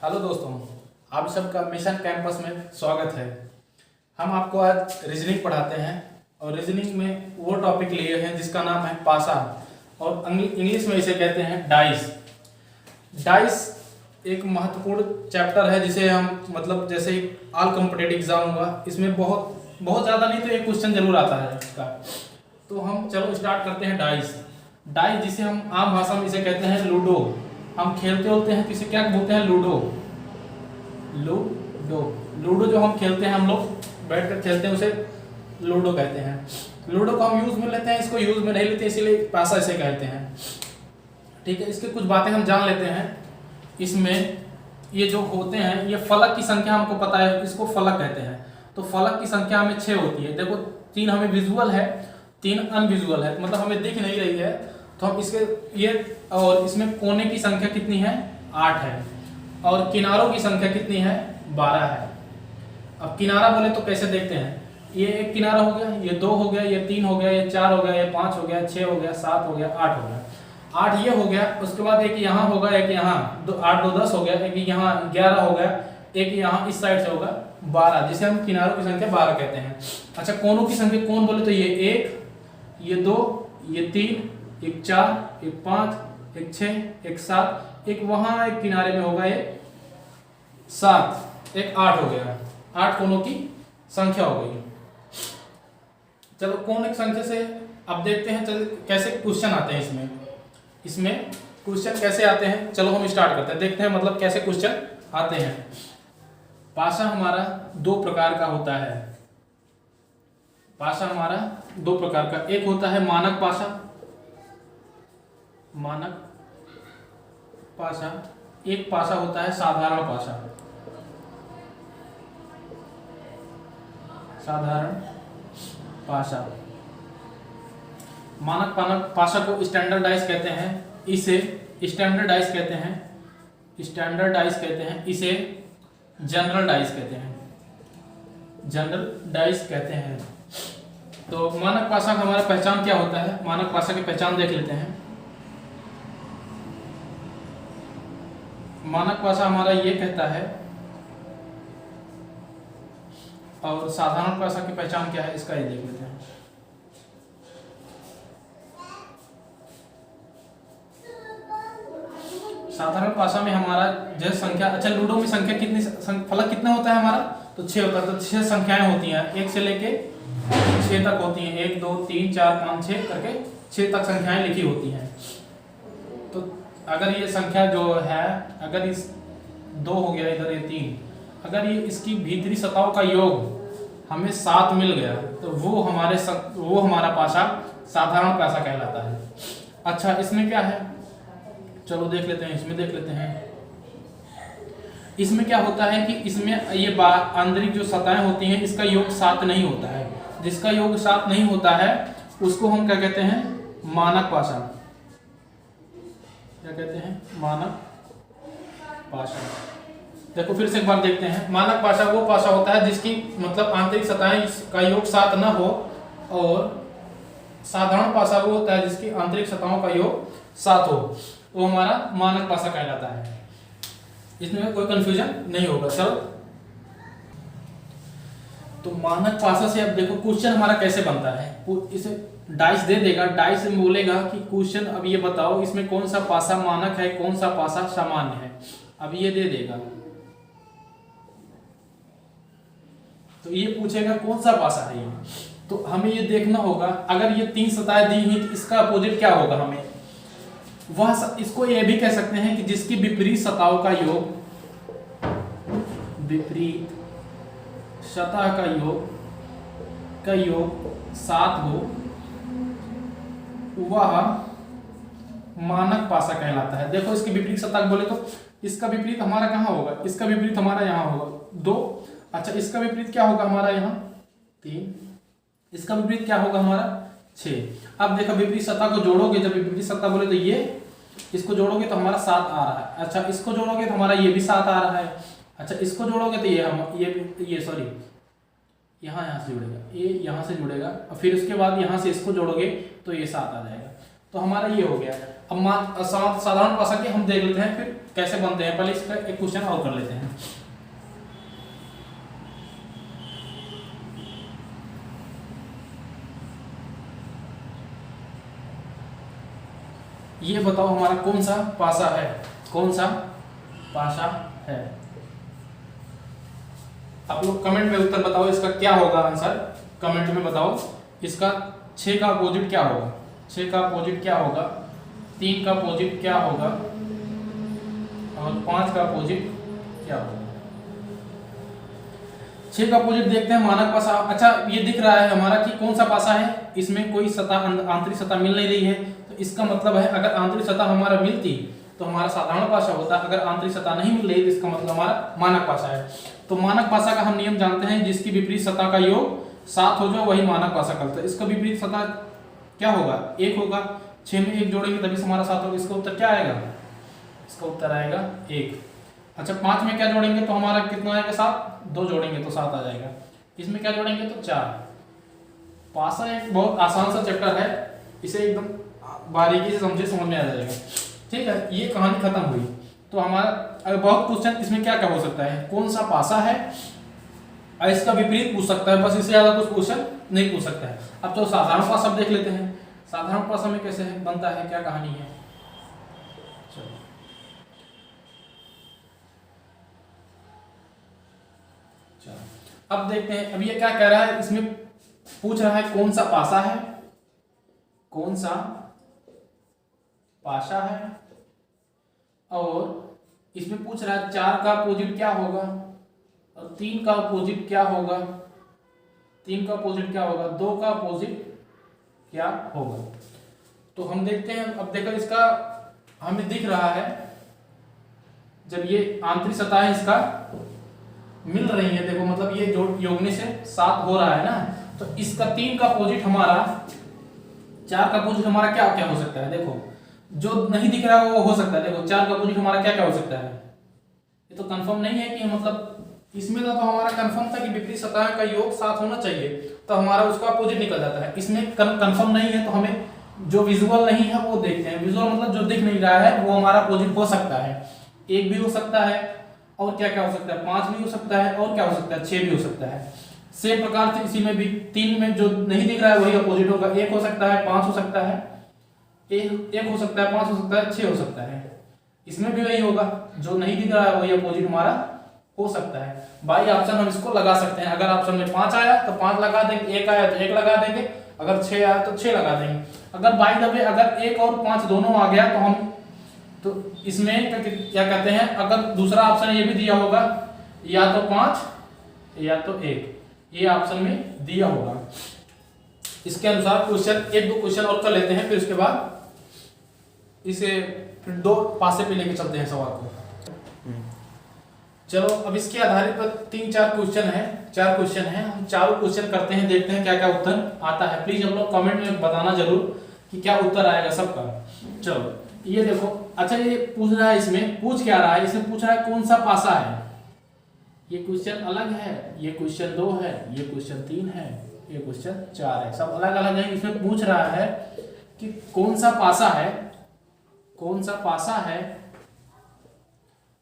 Hello दोस्तों, आप सबका मिशन कैंपस में स्वागत है। हम आपको आज रीजनिंग पढ़ाते हैं और रीजनिंग में वो टॉपिक लिए हैं जिसका नाम है पासा और इंग्लिश में इसे कहते हैं डाइस। डाइस एक महत्वपूर्ण चैप्टर है जिसे हम जैसे ऑल कॉम्पिटिटिव एग्जाम हुआ, इसमें बहुत ज़्यादा नहीं तो एक क्वेश्चन जरूर आता है इसका। तो हम चलो स्टार्ट करते हैं। डाइस जिसे हम आम भाषा में इसे कहते हैं लूडो। हम खेलते होते हैं किसे क्या बोलते हैं? लूडो। लूडो जो हम खेलते हैं, हम लोग बैठ कर खेलते हैं, उसे लूडो कहते हैं। लूडो को हम यूज में लेते हैं, इसको यूज में नहीं लेते, इसीलिए पासा इसे कहते हैं। ठीक है, इसके कुछ बातें हम जान लेते हैं। इसमें ये जो होते हैं ये फलक की संख्या हमको पता है, इसको फलक कहते हैं। तो फलक की संख्या हमें 6 होती है। देखो 3 हमें विजुअल है, 3 अनविजुअल है, मतलब हमें दिख नहीं रही है। तो हम इसके ये और इसमें कोने की संख्या कितनी है? 8 है। और किनारों की संख्या कितनी है? 12 है। अब किनारा बोले तो कैसे देखते हैं? ये एक किनारा हो गया, ये 2 हो गया, ये 3 हो गया, ये 4 हो गया, ये 5 हो गया, 6 हो गया, 7 हो गया, 8 हो गया। 8 ये हो गया, उसके बाद एक यहाँ होगा, एक यहाँ, 8 2 10 हो गया, एक यहाँ 11 हो गया, एक यहाँ इस साइड से होगा 12, जिसे हम किनारों की संख्या 12 कहते हैं। अच्छा, कोनों की संख्या कौन बोले तो ये 1, ये 2, ये 3, एक 4, एक 5, एक 6, एक 7, एक वहां एक किनारे में होगा ये 7, एक 8 हो गया। 8 कोनों की संख्या हो गई। चलो कोण की संख्या से अब देखते हैं चलो कैसे क्वेश्चन आते हैं इसमें क्वेश्चन कैसे आते हैं। चलो हम स्टार्ट करते हैं, देखते हैं कैसे क्वेश्चन आते हैं। पासा हमारा 2 प्रकार का होता है। पासा हमारा 2 प्रकार का, एक होता है मानक पासा, एक पासा होता है साधारण पासा। मानक पासा को स्टैंडर्डाइज कहते हैं, इसे स्टैंडर्डाइज कहते हैं, इसे जनरलाइज कहते हैं। तो मानक पासा का हमारा पहचान क्या होता है? मानक पासा की पहचान देख लेते हैं। मानक पासा हमारा ये कहता है, और साधारण पासा की पहचान क्या है इसका ये देख लेते हैं। साधारण पासा में हमारा जैसे संख्या, अच्छा लूडो में संख्या कितनी, फलक कितना होता है हमारा? तो 6 होता है। तो 6 संख्याएं होती हैं, 1 से लेके 6 तक होती हैं। 1 2 3 4 5 6 करके 6 तक संख्याएं लिखी होती हैं। तो अगर ये संख्या जो है, अगर इस 2 हो गया, इधर ये 3, अगर ये इसकी भीतरी सतहों का योग हमें 7 मिल गया तो वो हमारा पासा साधारण पासा कहलाता है। अच्छा, इसमें क्या है? चलो देख लेते हैं, इसमें देख लेते हैं। इसमें क्या होता है कि इसमें ये आंतरिक जो सतहें होती हैं इसका योग 7 नहीं होता है। जिसका योग 7 नहीं होता है उसको हम क्या कहते हैं? मानक पासा। क्या कहते हैं? मानक पासा। देखो फिर से एक बार देखते हैं। मानक पासा वो पासा होता है जिसकी आंतरिक सतहें का योग 7 न हो, और साधारण पासा वो होता है जिसकी आंतरिक सतहों का योग 7 हो, वो हमारा मानक पासा कहलाता है। इसमें कोई कंफ्यूजन नहीं होगा। चलो तो मानक पासा से अब देखो क्वेश्चन हमारा कैसे बनता है। इसे डाइस दे देगा, डाइस में बोलेगा कि क्वेश्चन अब ये बताओ इसमें कौन सा पासा मानक है, कौन सा पासा सामान्य है। अब ये दे देगा तो ये पूछेगा कौन सा पासा है ये। तो हमें ये देखना होगा, अगर ये 3 सतहें दी हुई तो इसका अपोजिट क्या होगा हमें? इसको ये भी कह सकते हैं कि जिसकी विपरीत सतहों का योग, विपरीत सतह का योग 7 हो, वह मानक पासा कहलाता है। देखो इसकी विपरीत सतह बोले तो इसका विपरीत हमारा कहाँ होगा? इसका विपरीत हमारा यहाँ होगा 2। अच्छा, इसका विपरीत क्या होगा हमारा? यहाँ 3। इसका विपरीत क्या होगा हमारा? 6। अब देखो विपरीत सतह को जोड़ोगे, जब विपरीत सतह बोले तो ये इसको जोड़ोगे तो हमारा 7 आ रहा है। अच्छा, इसको जोड़ोगे तो हमारा ये भी 7 आ रहा है। अच्छा, इसको जोड़ोगे तो ये सॉरी यहाँ से जुड़ेगा, ये यहाँ से जुड़ेगा, और फिर उसके बाद यहाँ से इसको जोड़ोगे तो ये 7 आ जाएगा। तो हमारा ये हो गया। अब साधारण पासा के हम देख लेते हैं फिर कैसे बनते हैं। पहले इसका एक क्वेश्चन और कर लेते हैं। ये बताओ हमारा कौन सा पासा है, कौन सा पासा है। आप लोग कमेंट में उत्तर बताओ इसका क्या होगा आंसर, कमेंट में बताओ इसका 6 का अपोजिट क्या होगा, 6 का अपोजिट क्या होगा, 3 का अपोजिट क्या होगा और 5 का अपोजिट क्या होगा। 6 का अपोजिट देखते हैं मानक पासा। अच्छा ये दिख रहा है हमारा कि कौन सा पासा है, इसमें कोई सतह आंतरिक सतह मिल नहीं रही है, तो इसका मतलब है अगर आंतरिक सतह हमारा मिलती तो हमारा साधारण पासा होता, अगर आंतरिक सतह नहीं मिल रही तो इसका मतलब हमारा मानक पासा है। तो मानक पासा का हम नियम जानते हैं, जिसकी विपरीत सतह का योग 7 हो जाए वही मानक पासा कहलाता है। इसका विपरीत सतह क्या होगा, 1 होगा, 6 में 1 जोड़ेंगे तभी से हमारा 7 होगा। इसका उत्तर क्या आएगा, इसका उत्तर आएगा 1। अच्छा 5 में क्या जोड़ेंगे तो हमारा कितना आएगा 7, 2 जोड़ेंगे तो 7 आ जाएगा। इसमें क्या जोड़ेंगे तो 4। पासा एक बहुत आसान सा चैप्टर है, इसे एकदम बारीकी से समझे समझ में आ जाएगा। ठीक है, ये कहानी खत्म हुई। तो हमारा बहुत क्वेश्चन इसमें क्या क्या हो सकता है, कौन सा पासा है और इसका विपरीत पूछ सकता है, बस इससे ज्यादा कुछ क्वेश्चन नहीं पूछ सकता है। अब तो साधारण पासा देख लेते हैं, साधारण पासा में कैसे है बनता है, क्या कहानी है। चलो अब देखते हैं। अब ये क्या कह रहा है, इसमें पूछ रहा है कौन सा पासा है, कौन सा पासा है, और इसमें पूछ रहा है 4 का अपोजिट क्या होगा और 3 का अपोजिट क्या होगा, 3 का अपोजिट क्या होगा, 2 का अपोजिट क्या होगा। तो हम देखते हैं। अब देखो इसका हमें दिख रहा है, जब ये आंतरिक सतह इसका मिल रही है, देखो मतलब ये जोड़ योगने से 7 हो रहा है ना, तो इसका 3 का अपोजिट हमारा 4 का अपोजिट हमारा क्या क्या हो सकता है। देखो जो नहीं दिख रहा है वो हो सकता है, देखो 4 का अपोजिट हमारा क्या क्या हो सकता है। ये तो कंफर्म नहीं है कि मतलब इसमें तो हमारा कंफर्म था कि विपरीत सतह का योग 7 होना चाहिए, तो हमारा उसका अपोजिट निकल जाता है। इसमें कंफर्म नहीं है, तो हमें जो विजुअल नहीं है वो देखते हैं। विजुअल मतलब जो दिख नहीं रहा है वो हमारा अपोजिट हो सकता है, 1 भी हो सकता है, और क्या क्या हो सकता है, 5 भी हो सकता है, और क्या हो सकता है 6 भी हो सकता है। सेम प्रकार से इसी में भी 3 में जो नहीं दिख रहा है वही अपोजिट होगा, 1 हो सकता है, 5 हो सकता है, 1 हो सकता है, 5 हो सकता है, 6 हो सकता है। इसमें भी वही होगा, जो नहीं दिख रहा है वही अपोजिट हमारा हो सकता है। बाई ऑप्शन हम इसको लगा सकते हैं। अगर ऑप्शन में 5 आया तो 5 लगा देंगे, 1 आया तो 1 लगा देंगे, अगर 6 आया तो 6 लगा देंगे। अगर बाई द वे अगर 1 और 5 दोनों आ गया तो हम तो इसमें क्या कहते हैं, अगर दूसरा ऑप्शन ये भी दिया होगा या तो 5 या तो 1, ये ऑप्शन में दिया होगा। इसके अनुसार क्वेश्चन 1-2 क्वेश्चन और कर लेते हैं, फिर उसके बाद इसे फिर 2 पासे पे लेके चलते हैं सवाल को। चलो अब इसके आधारित पर 3-4 क्वेश्चन है, 4 क्वेश्चन है, हम चारों क्वेश्चन करते हैं, देखते हैं क्या क्या उत्तर आता है। प्लीज हम लोग कमेंट में बताना जरूर कि क्या उत्तर आएगा सबका। चलो ये देखो, अच्छा ये पूछ रहा है, इसमें पूछ क्या रहा है, इसमें पूछ रहा है कौन सा पासा है। ये क्वेश्चन अलग है, ये क्वेश्चन 2 है, ये क्वेश्चन 3 है, ये क्वेश्चन 4 है, सब अलग अलग है। इसमें पूछ रहा है कि कौन सा पासा है, कौन सा पासा है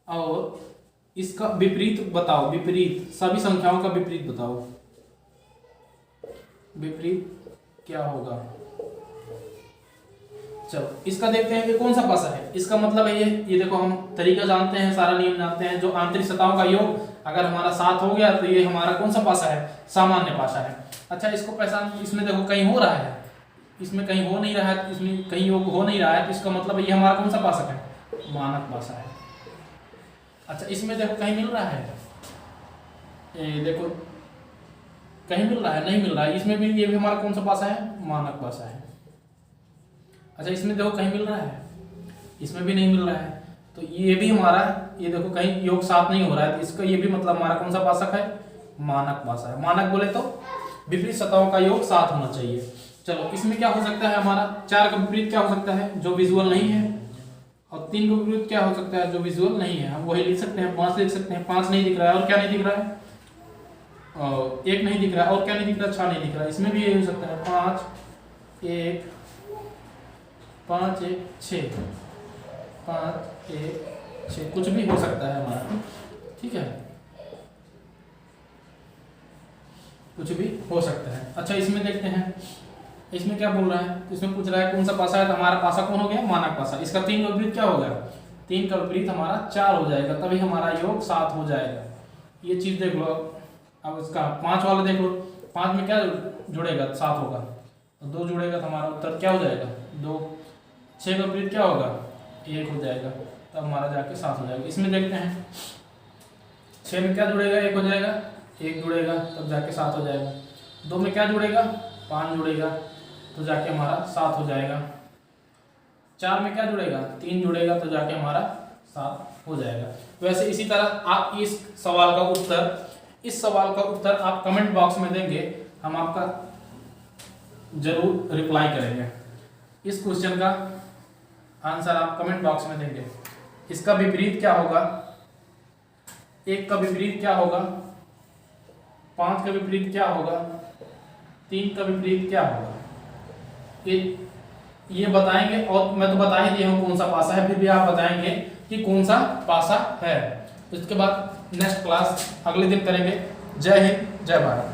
और इसका विपरीत बताओ, विपरीत सभी संख्याओं का विपरीत बताओ, विपरीत क्या होगा। चलो इसका देखते हैं कि कौन सा पासा है। इसका मतलब है ये देखो हम तरीका जानते हैं, सारा नियम जानते हैं। जो आंतरिक सतहों का योग अगर हमारा 7 हो गया तो ये हमारा कौन सा पासा है, सामान्य पासा है। अच्छा इसको पहचान, इसमें देखो कहीं हो रहा है, इसमें कहीं हो नहीं रहा है, इसमें कहीं योग हो नहीं रहा है, तो इसका मतलब ये हमारा कौन सा पासा है, मानक पासा है। अच्छा इसमें देखो कहीं मिल रहा है, देखो कहीं मिल रहा है, नहीं मिल रहा है, इसमें भी ये भी हमारा कौन सा पासा है, मानक पासा है। अच्छा इसमें देखो कहीं मिल रहा है, इसमें भी नहीं मिल रहा है, तो ये भी हमारा, ये देखो कहीं योग 7 नहीं हो रहा है, तो इसका ये भी मतलब हमारा कौन सा पासा है, मानक पासा है। मानक बोले तो विपरीत सतहों का योग 7 होना चाहिए। चलो इसमें क्या हो सकता है हमारा, 4 का विपरीत क्या हो सकता है, जो विजुअल नहीं है, और 3 का विपरीत क्या हो सकता है, जो विजुअल नहीं है। हम वही लिख सकते हैं, 5 लिख सकते हैं, 5 नहीं दिख रहा है, और क्या नहीं दिख रहा है, 1 नहीं दिख रहा है, और क्या नहीं दिख रहा है, 6 नहीं दिख रहा है। इसमें भी यही हो सकता है, 5 1 5 1 6, 5 1 6, कुछ भी हो सकता है हमारा, ठीक है, कुछ भी हो सकता है। अच्छा इसमें देखते हैं, इसमें क्या बोल रहा है, इसमें पूछ रहा है कौन सा पासा है, तो हमारा पासा कौन हो गया, मानक पासा। इसका 3 का विपरीत क्या होगा, 3 का विपरीत हमारा 4 हो जाएगा, तभी हमारा योग 7 हो जाएगा। ये चीज देख लो। अब इसका 5 वाला देख लो, 5 में क्या जुड़ेगा, 7 होगा, तो 2 जुड़ेगा तो हमारा उत्तर क्या हो जाएगा, 2। 6 का विपरीत क्या होगा, 1 हो जाएगा, तब हमारा जाके 7 हो जाएगा। इसमें देखते हैं 6 में क्या जुड़ेगा, 1 हो जाएगा, 1 जुड़ेगा तब जाके 7 हो जाएगा। 2 में क्या जुड़ेगा, 5 जुड़ेगा तो जाके हमारा 7 हो जाएगा। 4 में क्या जुड़ेगा, 3 जुड़ेगा तो जाके हमारा 7 हो जाएगा। वैसे इसी तरह आप इस सवाल का उत्तर आप कमेंट बॉक्स में देंगे, हम आपका जरूर रिप्लाई करेंगे। इस क्वेश्चन का आंसर आप कमेंट बॉक्स में देंगे। इसका विपरीत क्या होगा, 1 का विपरीत क्या होगा, 5 का विपरीत क्या होगा, 3 का विपरीत क्या होगा, ये बताएंगे। और मैं तो बता ही दिया हूँ कौन सा पासा है, फिर भी आप बताएंगे कि कौन सा पासा है। इसके बाद नेक्स्ट क्लास अगले दिन करेंगे। जय हिंद, जय भारत।